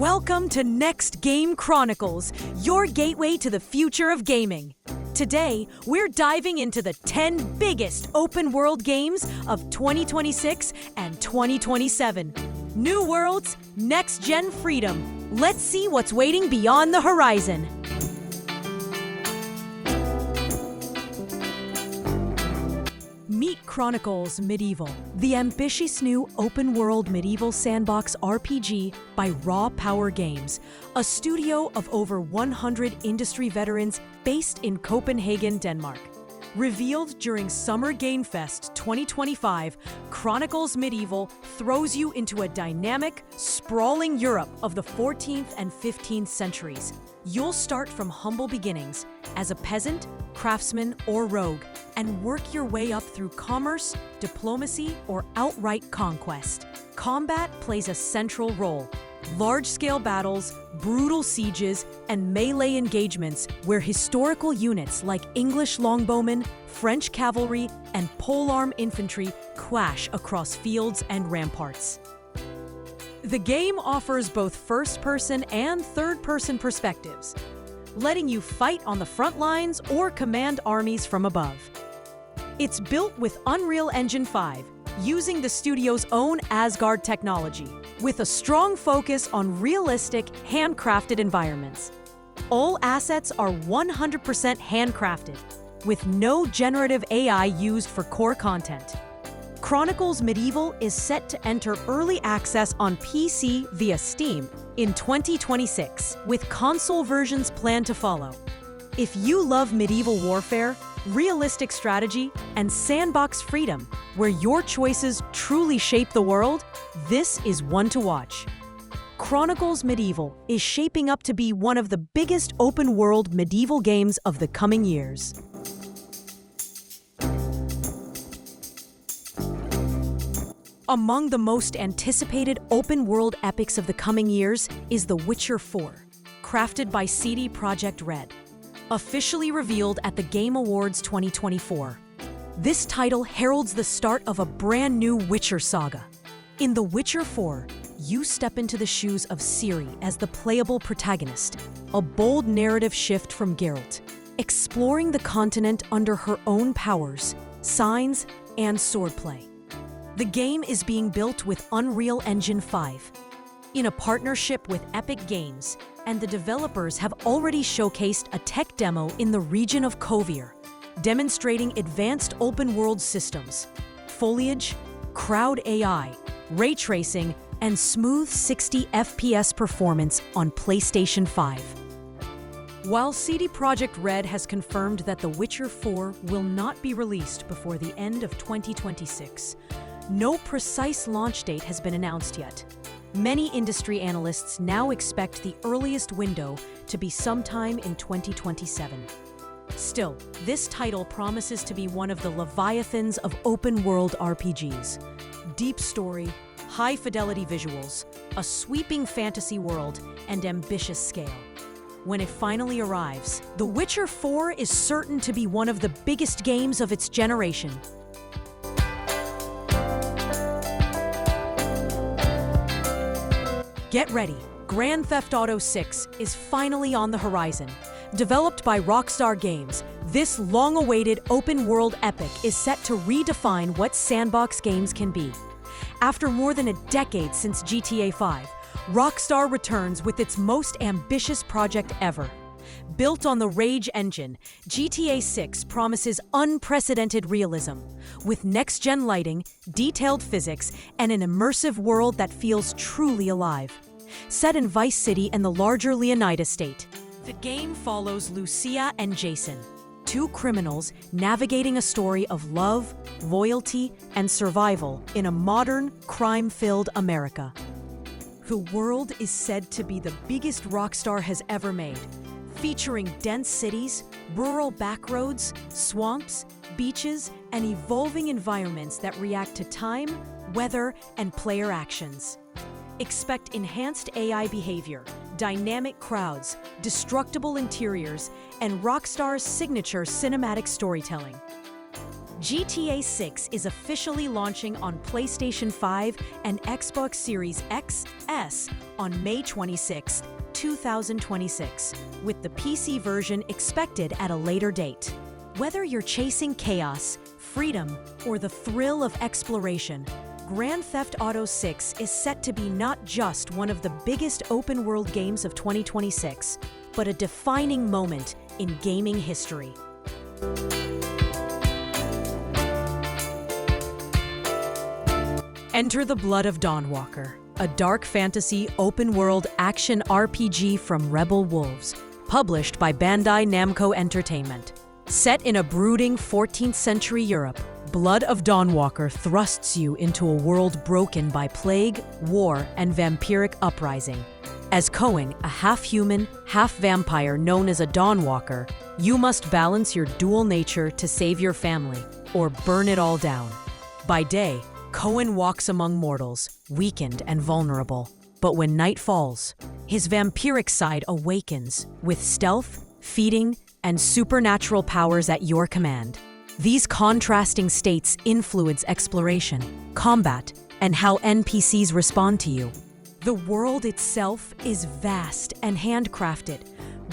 Welcome to Next Game Chronicles, your gateway to the future of gaming. Today, we're diving into the 10 biggest open-world games of 2026 and 2027. New worlds, next-gen freedom. Let's see what's waiting beyond the horizon. Meet Chronicles Medieval, the ambitious new open-world medieval sandbox RPG by Raw Power Games, a studio of over 100 industry veterans based in Copenhagen, Denmark. Revealed during Summer Game Fest 2025, Chronicles Medieval throws you into a dynamic, sprawling Europe of the 14th and 15th centuries. You'll start from humble beginnings as a peasant, craftsman, or rogue, and work your way up through commerce, diplomacy, or outright conquest. Combat plays a central role. Large-scale battles, brutal sieges, and melee engagements where historical units like English longbowmen, French cavalry, and polearm infantry clash across fields and ramparts. The game offers both first-person and third-person perspectives, letting you fight on the front lines or command armies from above. It's built with Unreal Engine 5, using the studio's own Asgard technology, with a strong focus on realistic, handcrafted environments. All assets are 100% handcrafted, with no generative AI used for core content. Chronicles Medieval is set to enter early access on PC via Steam in 2026, with console versions planned to follow. If you love medieval warfare, realistic strategy, and sandbox freedom, where your choices truly shape the world, this is one to watch. Chronicles Medieval is shaping up to be one of the biggest open-world medieval games of the coming years. Among the most anticipated open-world epics of the coming years is The Witcher 4, crafted by CD Projekt Red. Officially revealed at the Game Awards 2024, this title heralds the start of a brand new Witcher saga. In The Witcher 4, you step into the shoes of Ciri as the playable protagonist, a bold narrative shift from Geralt, exploring the continent under her own powers, signs, and swordplay. The game is being built with Unreal Engine 5, in a partnership with Epic Games, and the developers have already showcased a tech demo in the region of Kovir, demonstrating advanced open-world systems, foliage, crowd AI, ray tracing, and smooth 60 FPS performance on PlayStation 5. While CD Projekt Red has confirmed that The Witcher 4 will not be released before the end of 2026, no precise launch date has been announced yet. Many industry analysts now expect the earliest window to be sometime in 2027. Still, this title promises to be one of the leviathans of open-world RPGs. Deep story, high-fidelity visuals, a sweeping fantasy world, and ambitious scale. When it finally arrives, The Witcher 4 is certain to be one of the biggest games of its generation. Get ready, Grand Theft Auto 6 is finally on the horizon. Developed by Rockstar Games, this long-awaited open-world epic is set to redefine what sandbox games can be. After more than a decade since GTA 5, Rockstar returns with its most ambitious project ever. Built on the Rage engine, GTA 6 promises unprecedented realism, with next-gen lighting, detailed physics, and an immersive world that feels truly alive. Set in Vice City and the larger Leonida state, the game follows Lucia and Jason, two criminals navigating a story of love, loyalty, and survival in a modern, crime-filled America. The world is said to be the biggest Rockstar has ever made, featuring dense cities, rural backroads, swamps, beaches, and evolving environments that react to time, weather, and player actions. Expect enhanced AI behavior, dynamic crowds, destructible interiors, and Rockstar's signature cinematic storytelling. GTA 6 is officially launching on PlayStation 5 and Xbox Series X, S on May 26, 2026, with the PC version expected at a later date. Whether you're chasing chaos, freedom, or the thrill of exploration, Grand Theft Auto 6 is set to be not just one of the biggest open-world games of 2026, but a defining moment in gaming history. Enter the Blood of Dawnwalker, a dark fantasy open-world action RPG from Rebel Wolves, published by Bandai Namco Entertainment. Set in a brooding 14th century Europe, Blood of Dawnwalker thrusts you into a world broken by plague, war, and vampiric uprising. As Cohen, a half-human, half-vampire known as a Dawnwalker, you must balance your dual nature to save your family, or burn it all down. By day, Cohen walks among mortals, weakened and vulnerable. But when night falls, his vampiric side awakens, with stealth, feeding, and supernatural powers at your command. These contrasting states influence exploration, combat, and how NPCs respond to you. The world itself is vast and handcrafted.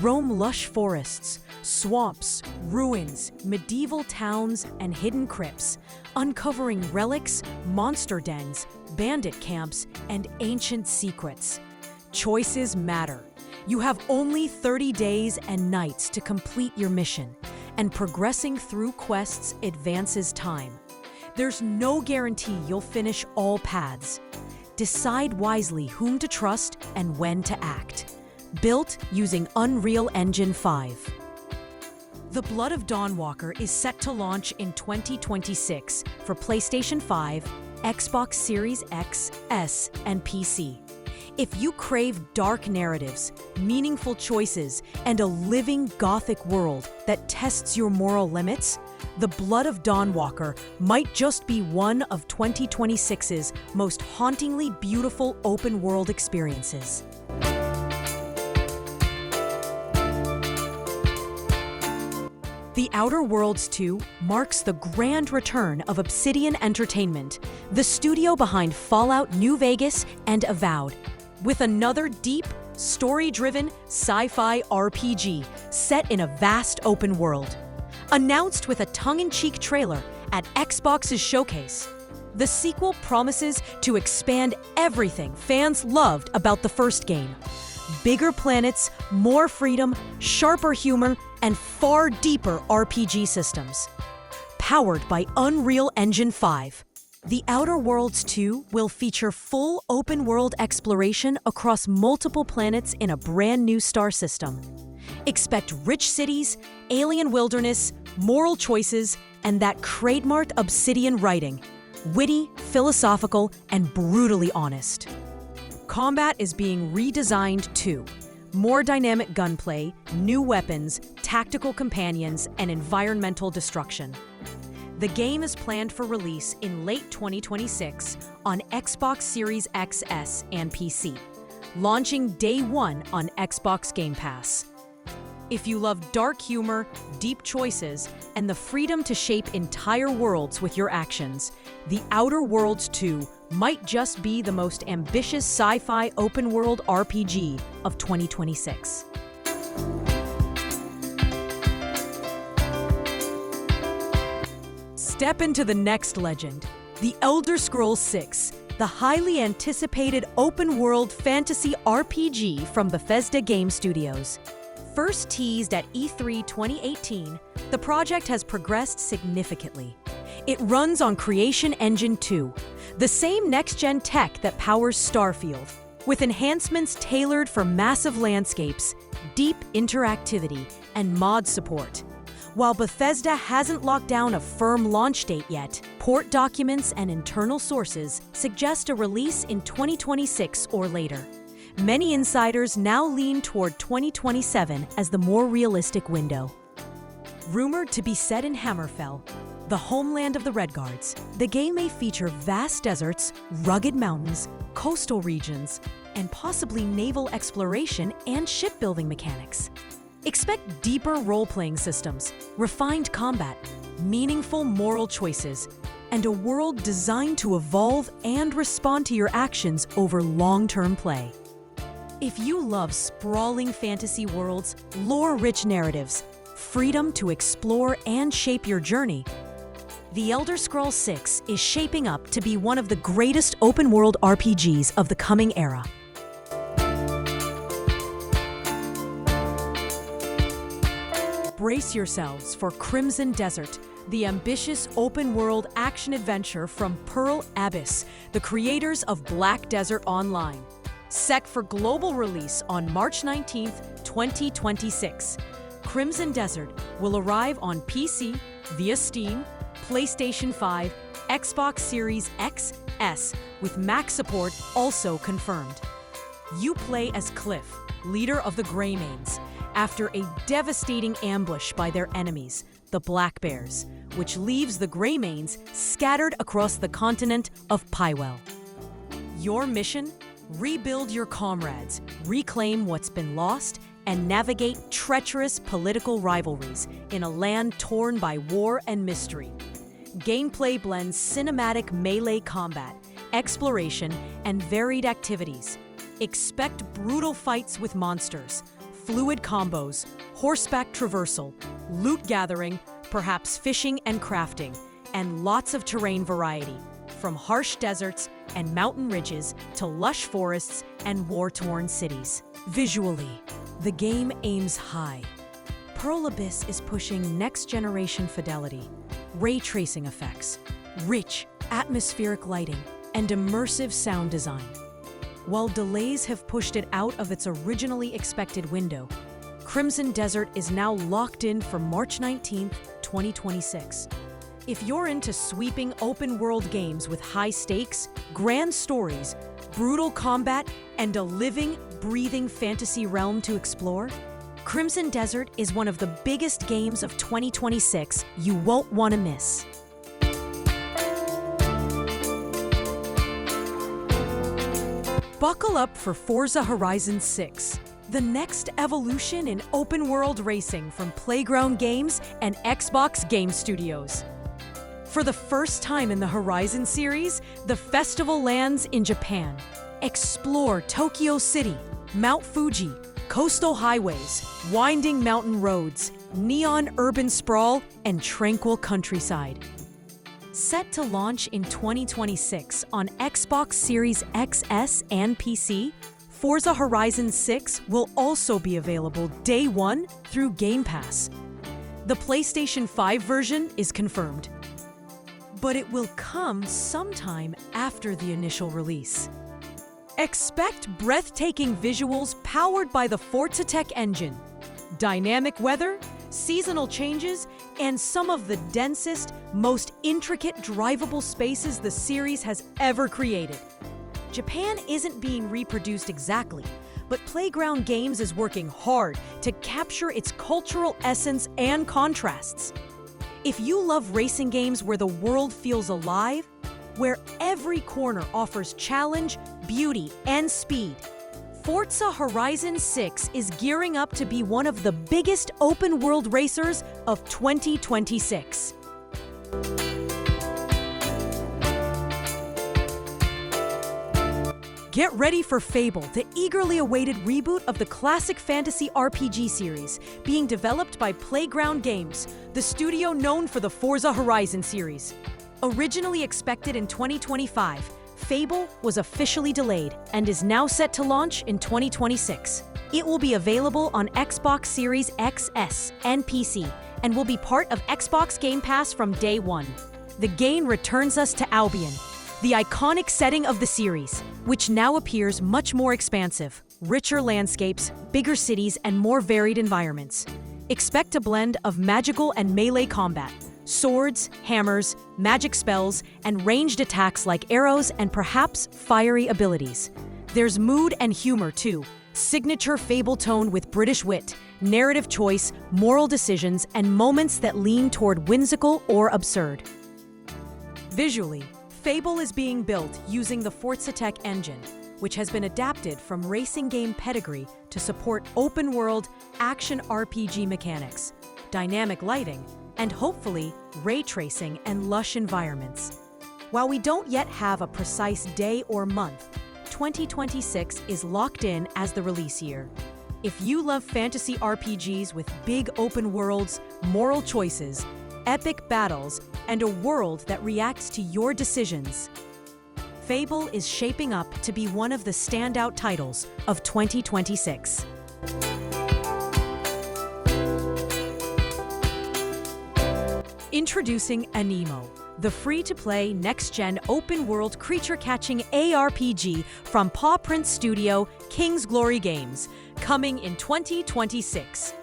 Roam lush forests, swamps, ruins, medieval towns, and hidden crypts, uncovering relics, monster dens, bandit camps, and ancient secrets. Choices matter. You have only 30 days and nights to complete your mission, and progressing through quests advances time. There's no guarantee you'll finish all paths. Decide wisely whom to trust and when to act. Built using Unreal Engine 5. The Blood of Dawnwalker is set to launch in 2026 for PlayStation 5, Xbox Series X, S, and PC. If you crave dark narratives, meaningful choices, and a living Gothic world that tests your moral limits, The Blood of Dawnwalker might just be one of 2026's most hauntingly beautiful open-world experiences. The Outer Worlds 2 marks the grand return of Obsidian Entertainment, the studio behind Fallout New Vegas and Avowed, with another deep, story-driven sci-fi RPG set in a vast open world. Announced with a tongue-in-cheek trailer at Xbox's showcase, the sequel promises to expand everything fans loved about the first game. Bigger planets, more freedom, sharper humor, and far deeper RPG systems. Powered by Unreal Engine 5, The Outer Worlds 2 will feature full open-world exploration across multiple planets in a brand new star system. Expect rich cities, alien wilderness, moral choices, and that trademarked Obsidian writing. Witty, philosophical, and brutally honest. Combat is being redesigned too. More dynamic gunplay, new weapons, tactical companions, and environmental destruction. The game is planned for release in late 2026 on Xbox Series XS and PC, launching day one on Xbox Game Pass. If you love dark humor, deep choices, and the freedom to shape entire worlds with your actions, The Outer Worlds 2 might just be the most ambitious sci-fi open-world RPG of 2026. Step into the next legend, The Elder Scrolls 6, the highly anticipated open-world fantasy RPG from Bethesda Game Studios. First teased at E3 2018, the project has progressed significantly. It runs on Creation Engine 2, the same next-gen tech that powers Starfield, with enhancements tailored for massive landscapes, deep interactivity, and mod support. While Bethesda hasn't locked down a firm launch date yet, port documents and internal sources suggest a release in 2026 or later. Many insiders now lean toward 2027 as the more realistic window. Rumored to be set in Hammerfell, the homeland of the Redguards, the game may feature vast deserts, rugged mountains, coastal regions, and possibly naval exploration and shipbuilding mechanics. Expect deeper role-playing systems, refined combat, meaningful moral choices, and a world designed to evolve and respond to your actions over long-term play. If you love sprawling fantasy worlds, lore-rich narratives, freedom to explore and shape your journey, The Elder Scrolls 6 is shaping up to be one of the greatest open-world RPGs of the coming era. Brace yourselves for Crimson Desert, the ambitious open-world action-adventure from Pearl Abyss, the creators of Black Desert Online. Set for global release on March 19th, 2026, Crimson Desert will arrive on PC, via Steam, PlayStation 5, Xbox Series X, S, with Mac support also confirmed. You play as Cliff, leader of the Greymanes, after a devastating ambush by their enemies, the Black Bears, which leaves the Greymanes scattered across the continent of Pywell. Your mission? Rebuild your comrades, reclaim what's been lost, and navigate treacherous political rivalries in a land torn by war and mystery. Gameplay blends cinematic melee combat, exploration, and varied activities. Expect brutal fights with monsters, fluid combos, horseback traversal, loot gathering, perhaps fishing and crafting, and lots of terrain variety, from harsh deserts and mountain ridges to lush forests and war-torn cities. Visually, the game aims high. Pearl Abyss is pushing next-generation fidelity, ray tracing effects, rich atmospheric lighting, and immersive sound design. While delays have pushed it out of its originally expected window, Crimson Desert is now locked in for March 19th, 2026. If you're into sweeping open-world games with high stakes, grand stories, brutal combat, and a living, breathing fantasy realm to explore, Crimson Desert is one of the biggest games of 2026 you won't want to miss. Buckle up for Forza Horizon 6, the next evolution in open-world racing from Playground Games and Xbox Game Studios. For the first time in the Horizon series, the festival lands in Japan. Explore Tokyo City, Mount Fuji, coastal highways, winding mountain roads, neon urban sprawl, and tranquil countryside. Set to launch in 2026 on Xbox Series XS and PC, Forza Horizon 6 will also be available day one through Game Pass. The PlayStation 5 version is confirmed, but it will come sometime after the initial release. Expect breathtaking visuals powered by the Forza Tech engine, dynamic weather, seasonal changes, and some of the densest, most intricate drivable spaces the series has ever created. Japan isn't being reproduced exactly, but Playground Games is working hard to capture its cultural essence and contrasts. If you love racing games where the world feels alive, where every corner offers challenge, beauty, and speed, Forza Horizon 6 is gearing up to be one of the biggest open-world racers of 2026. Get ready for Fable, the eagerly awaited reboot of the classic fantasy RPG series, being developed by Playground Games, the studio known for the Forza Horizon series. Originally expected in 2025, Fable was officially delayed and is now set to launch in 2026. It will be available on Xbox Series XS and PC and will be part of Xbox Game Pass from day one. The game returns us to Albion, the iconic setting of the series, which now appears much more expansive, richer landscapes, bigger cities, and more varied environments. Expect a blend of magical and melee combat, swords, hammers, magic spells, and ranged attacks like arrows and perhaps fiery abilities. There's mood and humor too, signature Fable tone with British wit, narrative choice, moral decisions, and moments that lean toward whimsical or absurd. Visually, Fable is being built using the Forza Tech engine, which has been adapted from racing game pedigree to support open-world action RPG mechanics, dynamic lighting, and hopefully ray tracing and lush environments. While we don't yet have a precise day or month, 2026 is locked in as the release year. If you love fantasy RPGs with big open worlds, moral choices, epic battles, and a world that reacts to your decisions, Fable is shaping up to be one of the standout titles of 2026. Introducing Aniimo, the free-to-play, next-gen, open-world, creature-catching ARPG from Paw Print Studio, King's Glory Games, coming in 2026.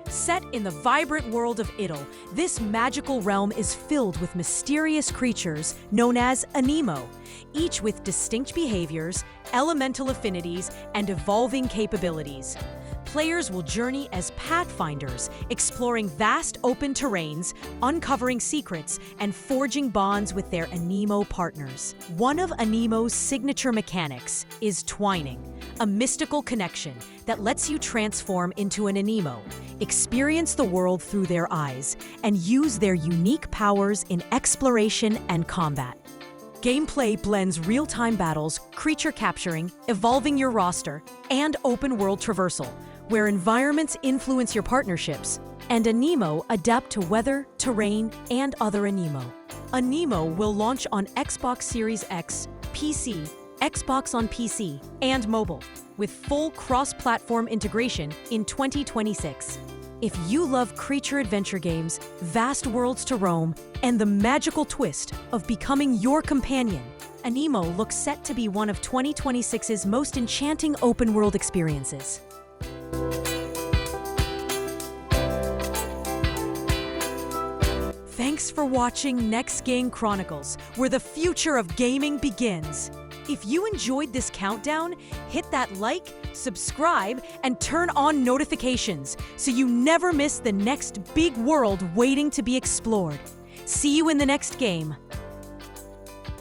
Set in the vibrant world of Idle, this magical realm is filled with mysterious creatures known as Aniimo, each with distinct behaviors, elemental affinities, and evolving capabilities. Players will journey as pathfinders, exploring vast open terrains, uncovering secrets, and forging bonds with their Aniimo partners. One of Aniimo's signature mechanics is twining, a mystical connection that lets you transform into an Aniimo, experience the world through their eyes, and use their unique powers in exploration and combat. Gameplay blends real-time battles, creature capturing, evolving your roster, and open-world traversal, where environments influence your partnerships, and Aniimo adapt to weather, terrain, and other Aniimo. Aniimo will launch on Xbox Series X, PC, Xbox on PC, and mobile, with full cross-platform integration in 2026. If you love creature adventure games, vast worlds to roam, and the magical twist of becoming your companion, Aniimo looks set to be one of 2026's most enchanting open-world experiences. Thanks for watching Next Game Chronicles, where the future of gaming begins. If you enjoyed this countdown, hit that like, subscribe, and turn on notifications so you never miss the next big world waiting to be explored. See you in the next game.